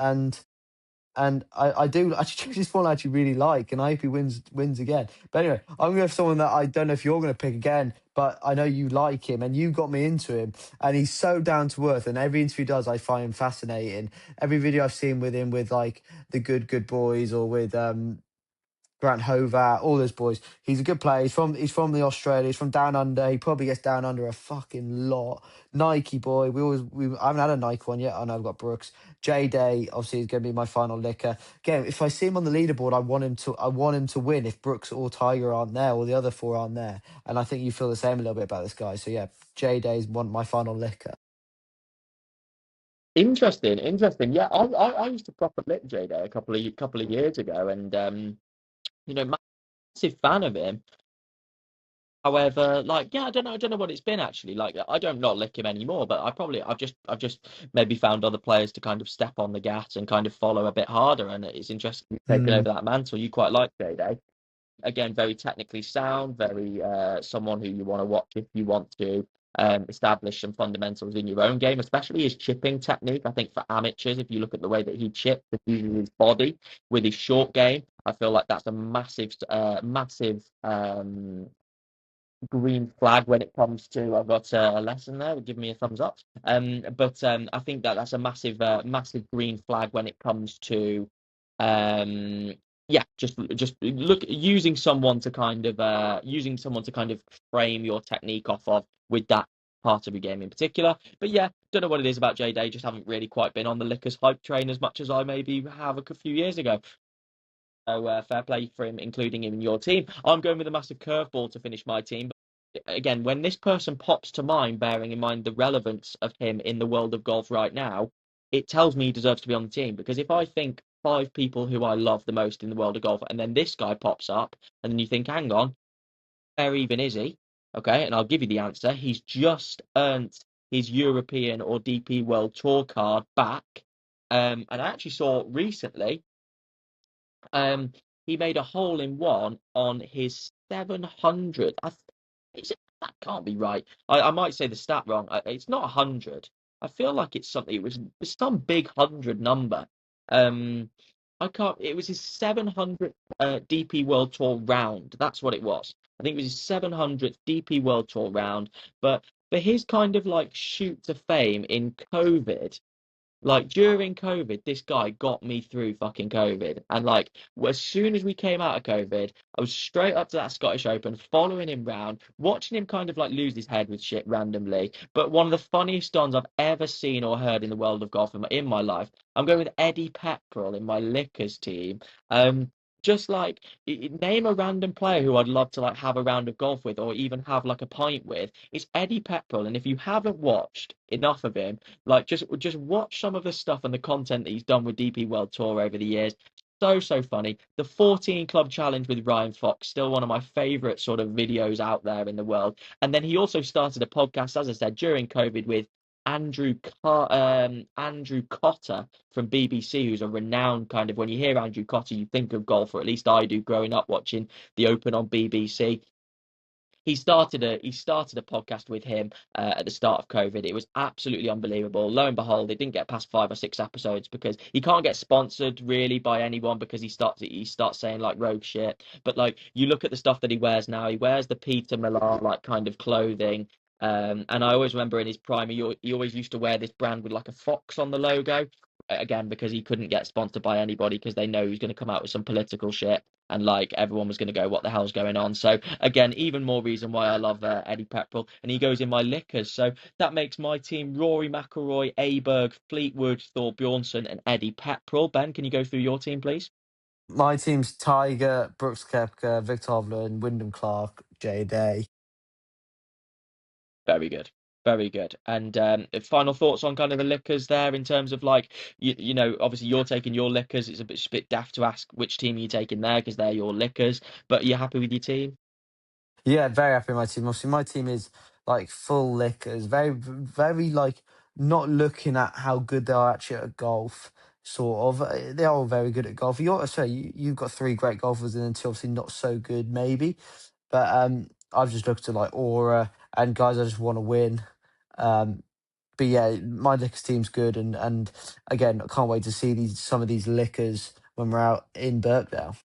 S2: I do actually this one I actually really like, and I hope he wins again. But anyway, I'm going to have someone that I don't know if you're going to pick again, but I know you like him, and you got me into him, and he's so down to earth. And every interview he does, I find him fascinating. Every video I've seen with him, with like the Good Boys, or with Grant Hovat, all those boys. He's a good player. He's from the Australia. He's from down under. He probably gets down under a fucking lot. Nike boy. I haven't had a Nike one yet. I know I've got Brooks. J Day obviously is going to be my final licker. Again, if I see him on the leaderboard, I want him to win. If Brooks or Tiger aren't there, or the other four aren't there, and I think you feel the same a little bit about this guy. So yeah, J Day's my final licker.
S1: Interesting. Yeah, I used to proper lick J Day a couple of years ago, and massive fan of him. However, like, yeah, I don't know what it's been actually. Like, I don't not lick him anymore, but I've just maybe found other players to kind of step on the gas and kind of follow a bit harder, and it's interesting taking over that mantle. You quite like J Day. Again, very technically sound, very someone who you want to watch if you want to establish some fundamentals in your own game, especially his chipping technique. I think for amateurs, if you look at the way that he chips, if he uses his body with his short game, I feel like that's a massive green flag when it comes to. I've got a lesson there. Give me a thumbs up. But I think that's a massive green flag when it comes to, yeah, just look using someone to kind of frame your technique off of with that part of your game in particular. But yeah, don't know what it is about J Day. Just haven't really quite been on the Lickers hype train as much as I maybe have a few years ago. So fair play for him, including him in your team. I'm going with a massive curveball to finish my team. But again, when this person pops to mind, bearing in mind the relevance of him in the world of golf right now, it tells me he deserves to be on the team. Because if I think 5 people who I love the most in the world of golf, and then this guy pops up, and then you think, hang on, where even is he? Okay, and I'll give you the answer. He's just earned his European or DP World Tour card back. And I actually saw recently um, he made a hole in one on his 700. That can't be right. I might say the stat wrong. It's not 100. I feel like it's something. It's some big 100 number. Um, I can't. It was his 700th DP World Tour round. That's what it was. I think it was his 700th DP World Tour round. But for his kind of like shoot to fame in COVID, like during COVID, this guy got me through fucking COVID. And like as soon as we came out of COVID, I was straight up to that Scottish Open, following him round, watching him kind of like lose his head with shit randomly. But one of the funniest dons I've ever seen or heard in the world of golf in my life. I'm going with Eddie Pepperell in my Lickers team. Just like name a random player who I'd love to like have a round of golf with, or even have like a pint with. It's Eddie Pepperell, and if you haven't watched enough of him, like just watch some of the stuff and the content that he's done with DP World Tour over the years. So funny. The 14 Club Challenge with Ryan Fox, still one of my favorite sort of videos out there in the world. And then he also started a podcast, as I said, during COVID with Andrew Cotter from BBC, who's a renowned kind of, when you hear Andrew Cotter, you think of golf, or at least I do, growing up watching the Open on BBC. He started a podcast with him at the start of COVID. It was absolutely unbelievable. Lo and behold, they didn't get past 5 or 6 episodes because he can't get sponsored really by anyone, because he starts saying like rogue shit. But like, you look at the stuff that he wears now. He wears the Peter Millar like kind of clothing. And I always remember in his prime, he always used to wear this brand with like a fox on the logo. Again, because he couldn't get sponsored by anybody, because they know he's going to come out with some political shit, and like everyone was going to go, what the hell's going on? So again, even more reason why I love Eddie Pepperell, and he goes in my lickers. So that makes my team Rory McIlroy, Aberg, Fleetwood, Thor Bjornsson, and Eddie Pepperell. Ben, can you go through your team, please?
S2: My team's Tiger, Brooks Koepka, Victor Hovland, Wyndham Clark, Jay Day.
S1: Very good. Very good. And final thoughts on kind of the lickers there, in terms of like, you know, obviously you're taking your lickers. It's a bit daft to ask which team are you taking there, because they're your lickers. But you're happy with your team?
S2: Yeah, very happy with my team. Obviously, my team is like full lickers, very like not looking at how good they are actually at golf. Sort of, they are all very good at golf. You've got three great golfers and then two obviously not so good, maybe. But I've just looked at like aura and guys I just want to win. Um, but yeah, my lickers team's good, and again, I can't wait to see some of these lickers when we're out in Birkdale.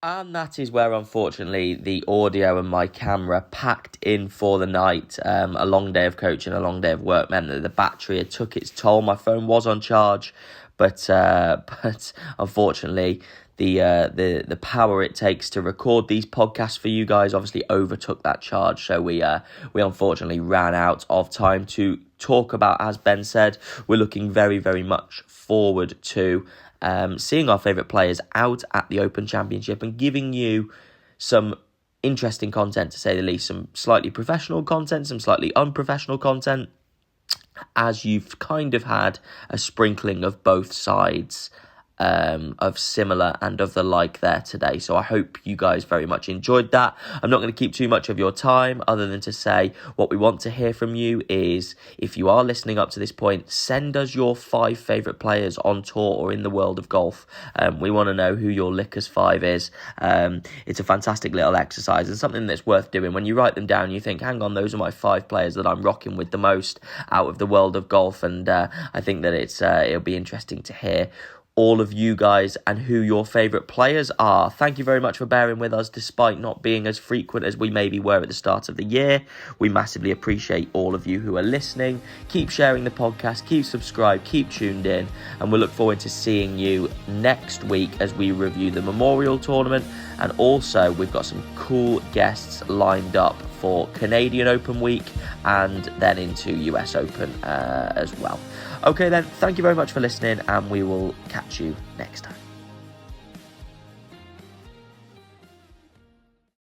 S3: And that is where, unfortunately, the audio and my camera packed in for the night. A long day of coaching, a long day of work meant that the battery had took its toll. My phone was on charge, but unfortunately, the power it takes to record these podcasts for you guys obviously overtook that charge. So we unfortunately ran out of time to talk about. As Ben said, we're looking very, very much forward to seeing our favourite players out at the Open Championship and giving you some interesting content, to say the least, some slightly professional content, some slightly unprofessional content, as you've kind of had a sprinkling of both sides of similar and of the like there today. So I hope you guys very much enjoyed that. I'm not going to keep too much of your time, other than to say what we want to hear from you is, if you are listening up to this point, send us your 5 favourite players on tour or in the world of golf. We want to know who your Lickers 5 is. It's a fantastic little exercise and something that's worth doing. When you write them down, you think, hang on, those are my 5 players that I'm rocking with the most out of the world of golf. And I think that it'll be interesting to hear all of you guys and who your favourite players are. Thank you very much for bearing with us, despite not being as frequent as we maybe were at the start of the year. We massively appreciate all of you who are listening. Keep sharing the podcast, keep subscribed, keep tuned in, and we'll look forward to seeing you next week as we review the Memorial Tournament. And also, we've got some cool guests lined up for Canadian Open week and then into US Open as well. Okay then, thank you very much for listening, and we will catch you next time.